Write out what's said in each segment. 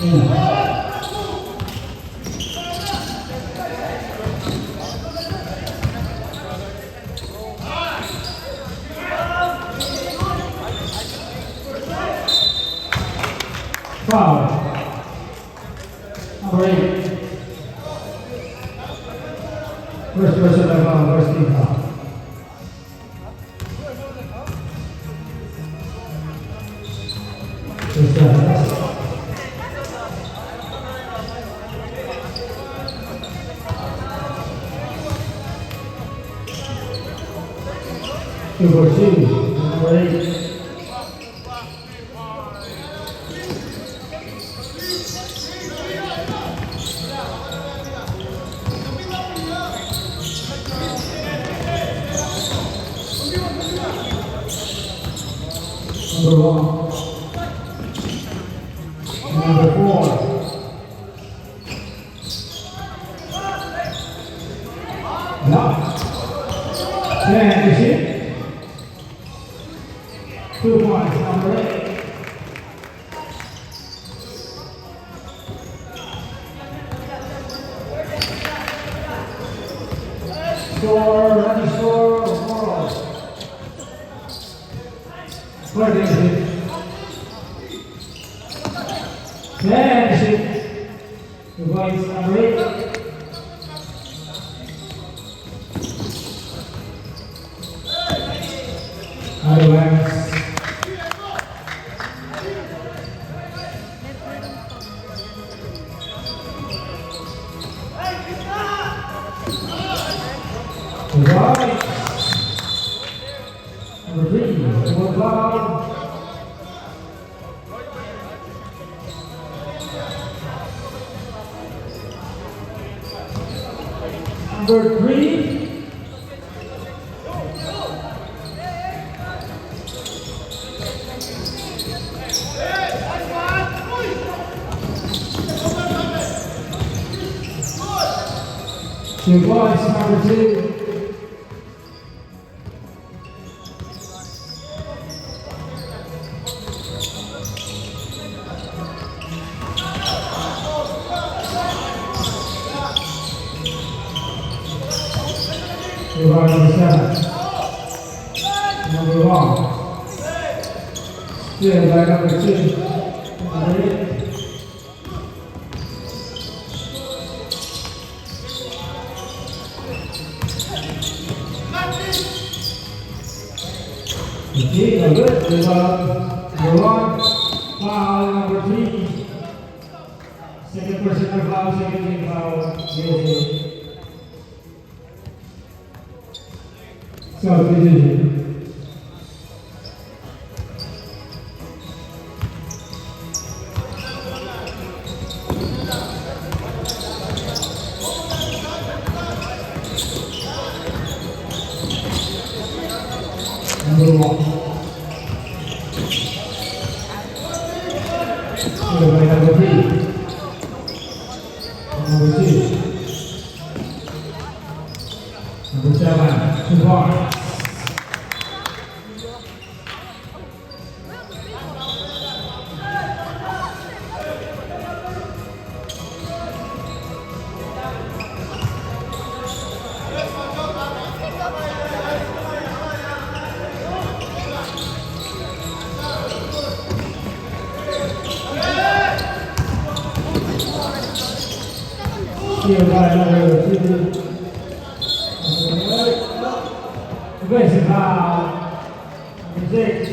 Foul. Number 8. First personal foul, first team foul. Number 2, number 8. Number 1. Number 4. Block. 10, you see? 2 points, number 8. Score, running score, Morrow. 40. 10, 2 points, number 8. Otherwise, right. Number 3, number 5. Number 3. Two points, number 2. Number 7. Number 1. Still by number 2. Number 8. Okay, good. Number 1. Foul number 3. Second personal foul, second team foul. Yes. Subdivision. Number 1. By number 3. Number 2. Number 7. 2 points. Here by number 2. Aggressive foul. Number 6.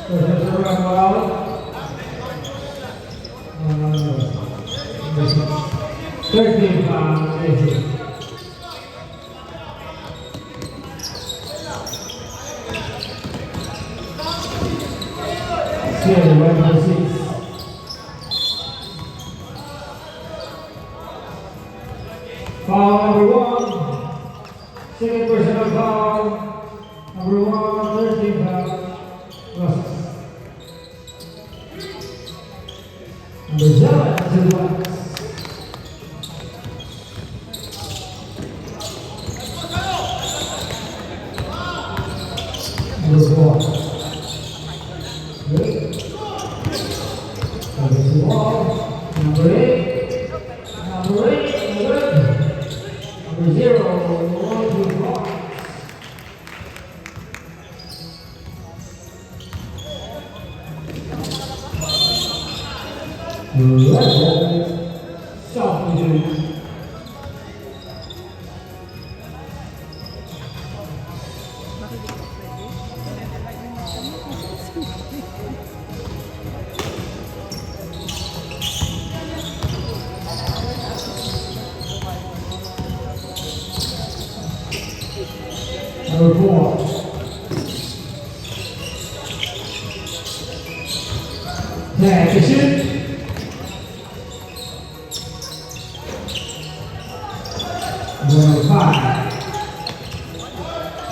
Personal foul. 13 foul. Here by number 6. Foul number 1. Second personal foul. Number 1, 13 foul. Process. Number 7, 2 points. Number 4. Number 8. Number 8. Number 0. 1, 2, 4. Level. Substitute. Number 4. Take a shoot. Number 5.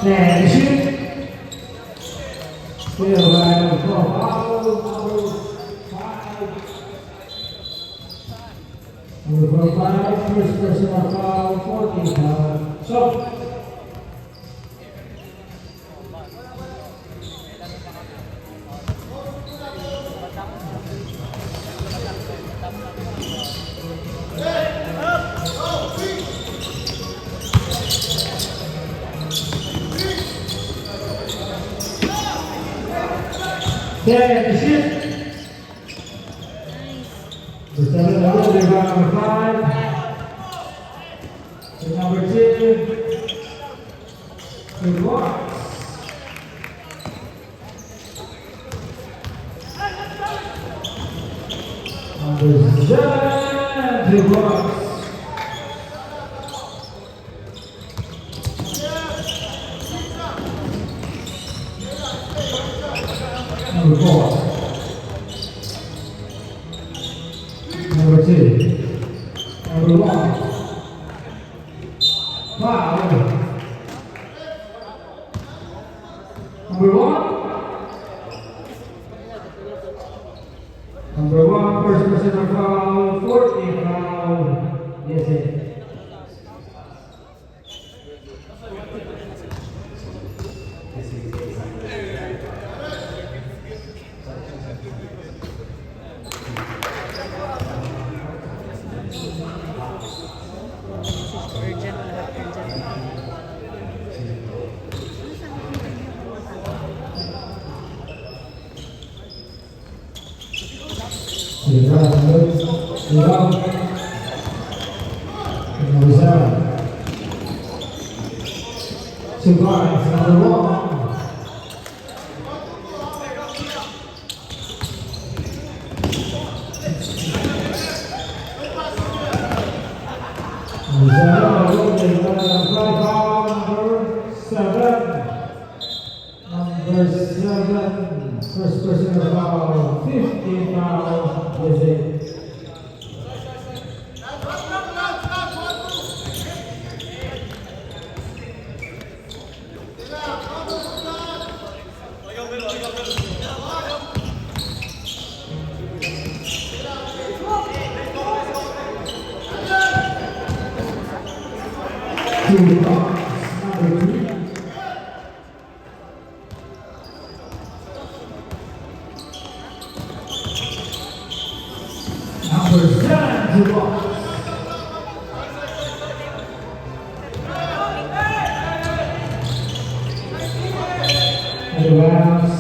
Take a shoot. Still by number 4. Number 5. Number 5. First personal foul. 14 foul. So. Take the shoot. The 7 number, number 5. The number 2. Good work. Number 7. Good work. Number 4. Number 2. Number 1. 5. Number 1. Number 1, first personal foul, 14 foul. Yes, it. Number 7. Survives number 1. Number 7, first personal foul, 15 foul, is it? Number 3. Number 7 to box. Advance.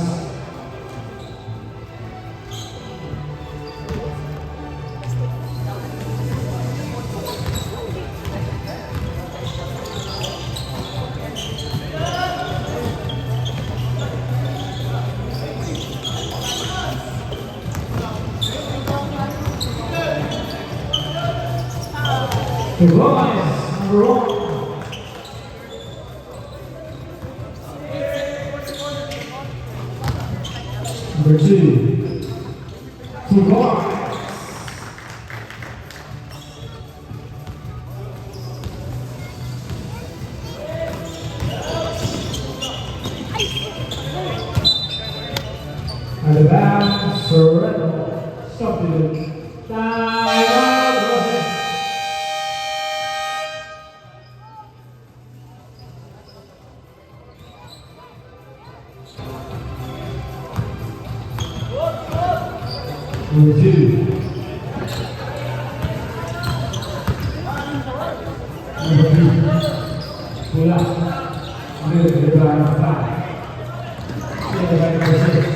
The Royals, number 1. Number 2. To guard. Out of bounds, Sorrento. Substitute. Time out. Number 2. rebound 5. Taken by number 6.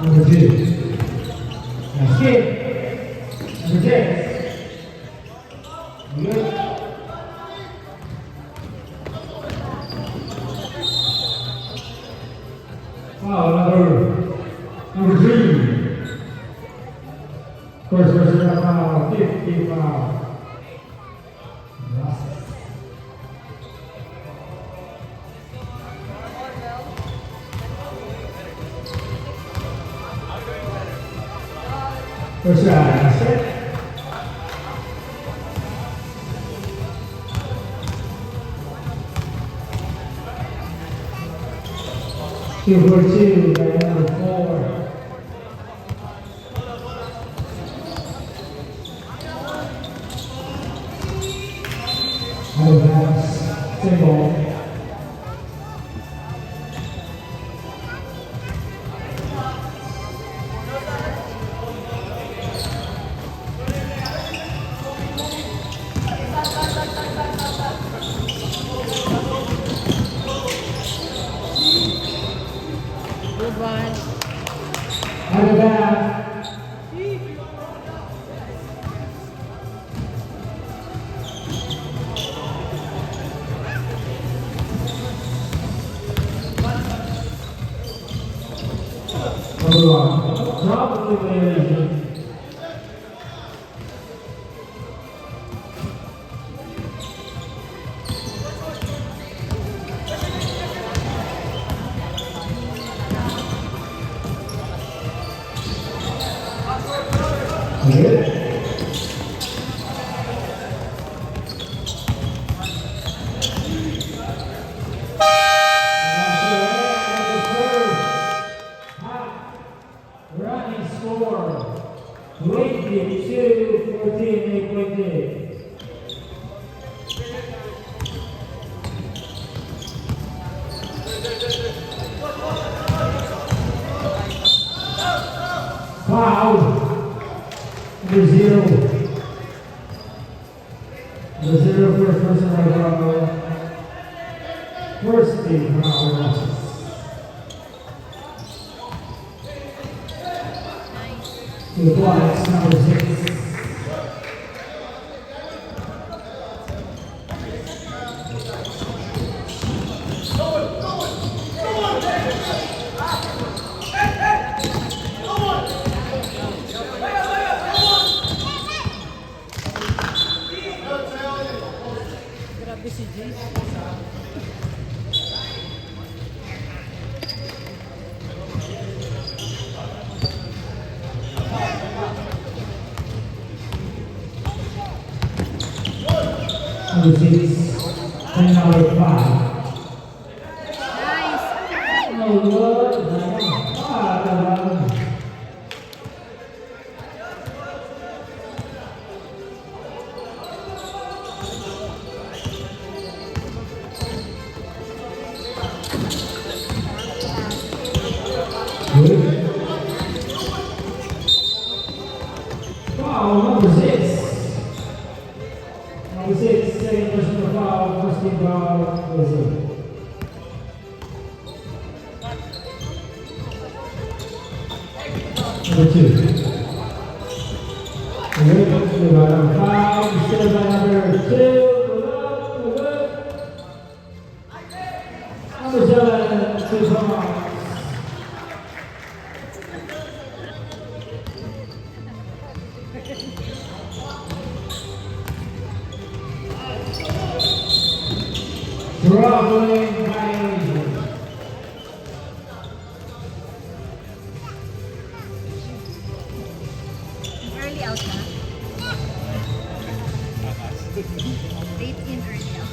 Number 2. Now skip. Number 10. Good. Foul number 3. First personal foul, 50 foul. First round, set. Two for two by number 4. Out of bounds, single. Good one. Out of bounds. Number 1. Drop the violation. Good. Running score 22-14, 8-8. Foul. Number 0. Number 0 first personal foul. First team foul. To the blocks, number 6. Grabe si Jace. Number 6. And number 5. Nice. Oh, good. Good. Foul number 6. Number 6, second personal foul, first team foul, was it? Number 2. Good. Number 5, still by number 2. Good. Number 7, 2 fouls. Traveling violation. Early out na. 18 early out.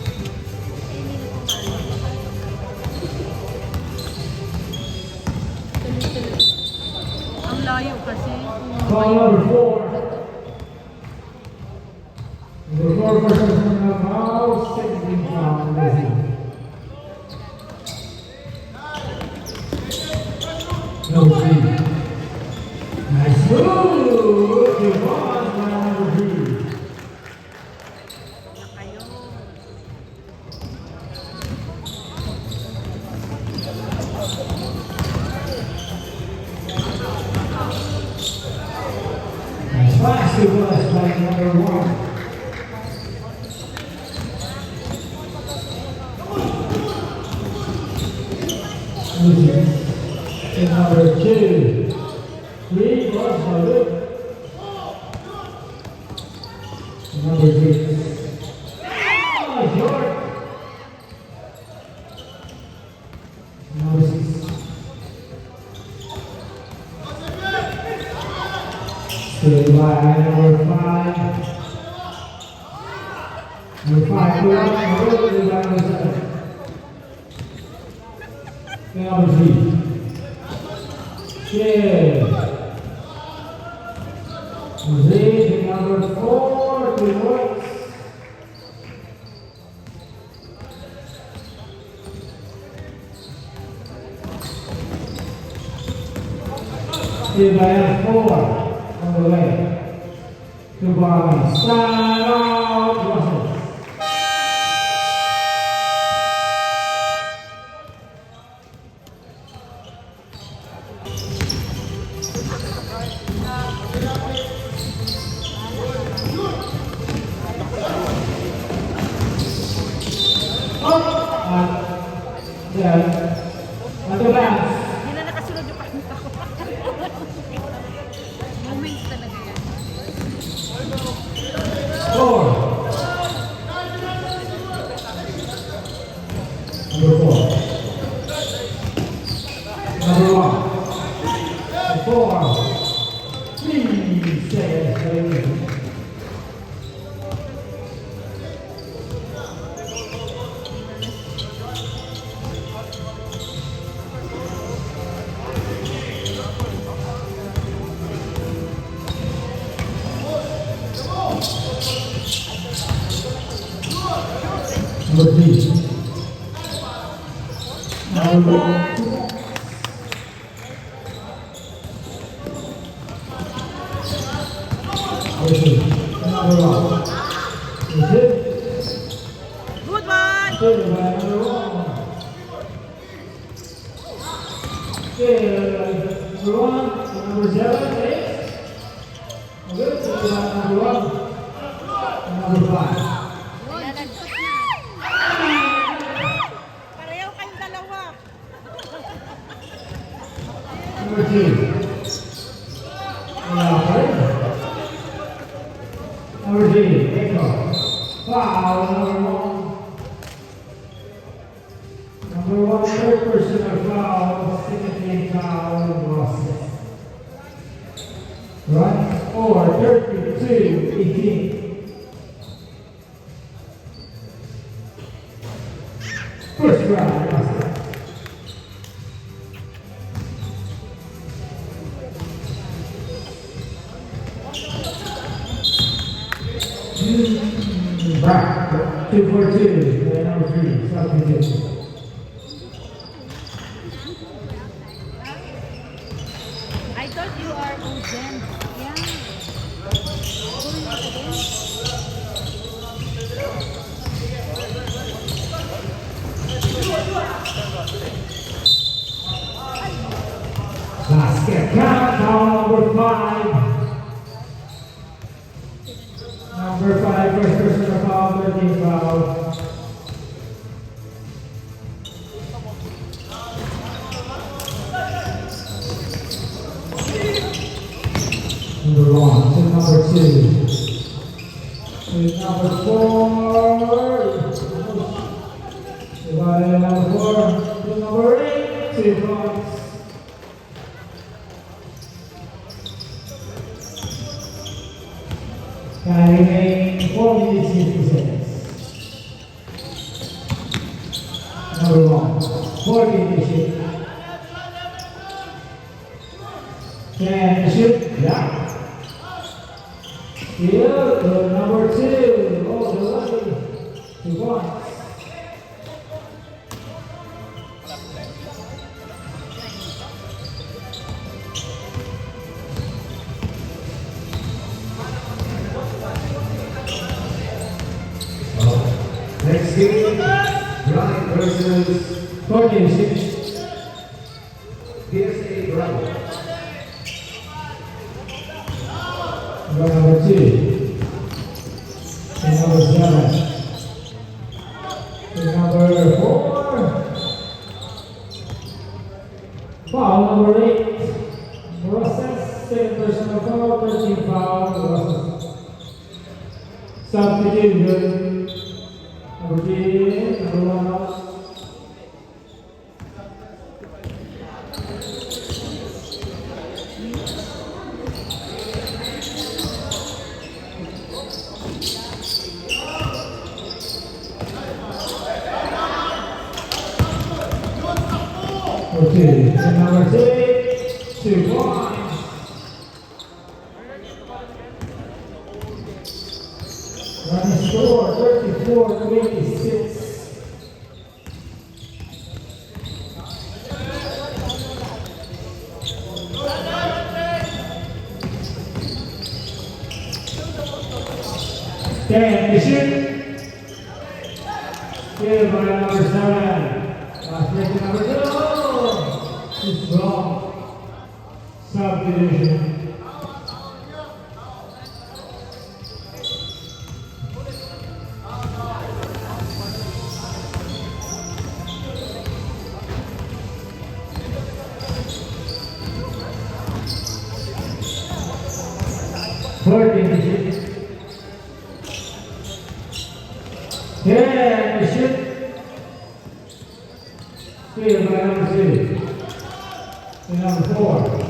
Ang layo kasi. Foul number 4. Number 4 personal foul, second team foul, was it? Number 3. Nice move! Good ball by number 3. Na kayo. points by number 1. And number 2. 3 points by Luke. Number 6. Short. Number 6. Still by number 5. Number 5, good up, still by number 7. Number 3. Yeah. Number 4, good work. Still by number 4 on the way. Two bodies. Stand out, Russell. Under bounds. Hindi na nakasunod yung pangit ako. Moments talaga yan. 4. Number 4. Number 1. 4. 3 seconds remaining. Number 3. Number 1. Number 1. Is it? Good one! Still by number 1. Still number 1. Number 7, 8. Okay, still by number 1. Number 5. Pareho kayong dalawa. Number 2. Number 3. Echo. Foul. Number 1. Number 1, third personal foul. Second team foul. Lost it. Right? 4, 32, 18. First round. Lost it. Back. 2 for 2. Number 3. Substitute. I thought you are Ozen. Yeah. Basket count. Foul number 5. Number 5, first personal foul, 13 foul. Number 1, to number 2. To number 4. Divided number 4. To number 8, 2 points. Time remaining 4 minutes 50 seconds. Number 1, 14 to shoot. 10 to shoot. Yeah. Still to number 2. All the way. 2 points. Next game, Brian versus 14 6. PSA Bravo. Number 2. Number 4. Foul number 8. Rosas, second personal foul, 13 foul, Rosas. Substitution. Number 10, number 1 out. Okay, and number 6, 2 points. Running score 34-26. Ten to shoot. Good by number 7. Last break number 2. It's wrong. Subdivision. Fourteen to shoot. Yeah, to shoot. Clear by number 2. To number 4.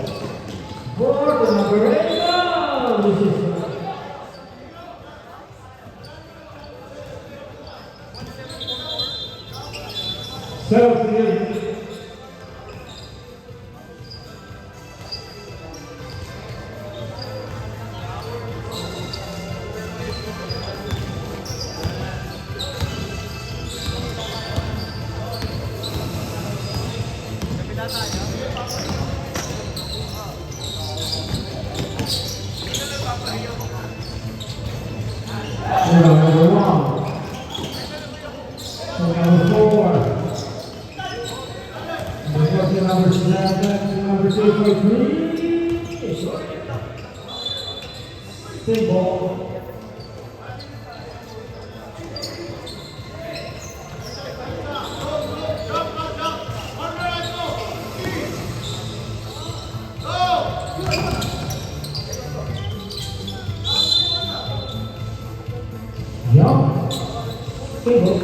4 to number 8. Oh, this is self-created. Number 1. Number 4. Number 7. Number 2 for 3. Big ball. Yup. Big ball.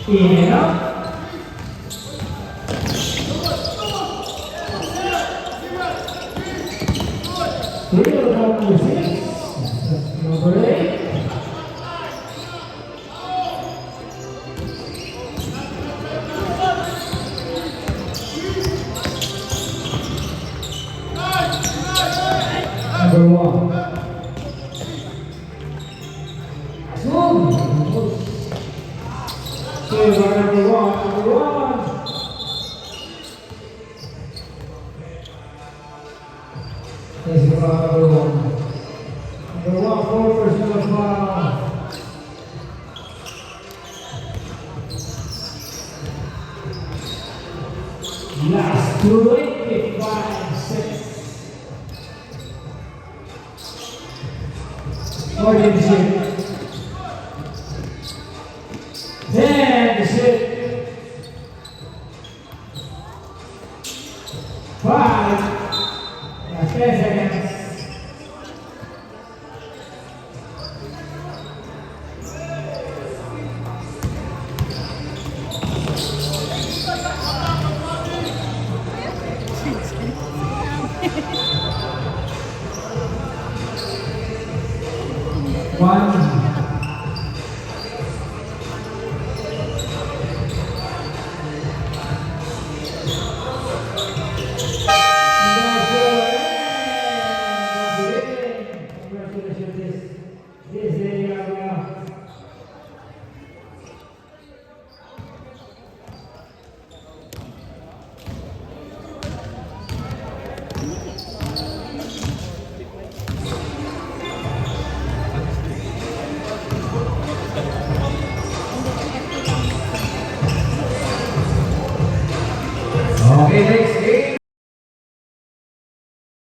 Yeah. Clear number 6. Number 8. Number 1. Clear by number 1. Number 1. This is about number 1. Number 1 for personal foul. Last 25 seconds. 40 to shoot. 10 to shoot. 5. Last 10 seconds. One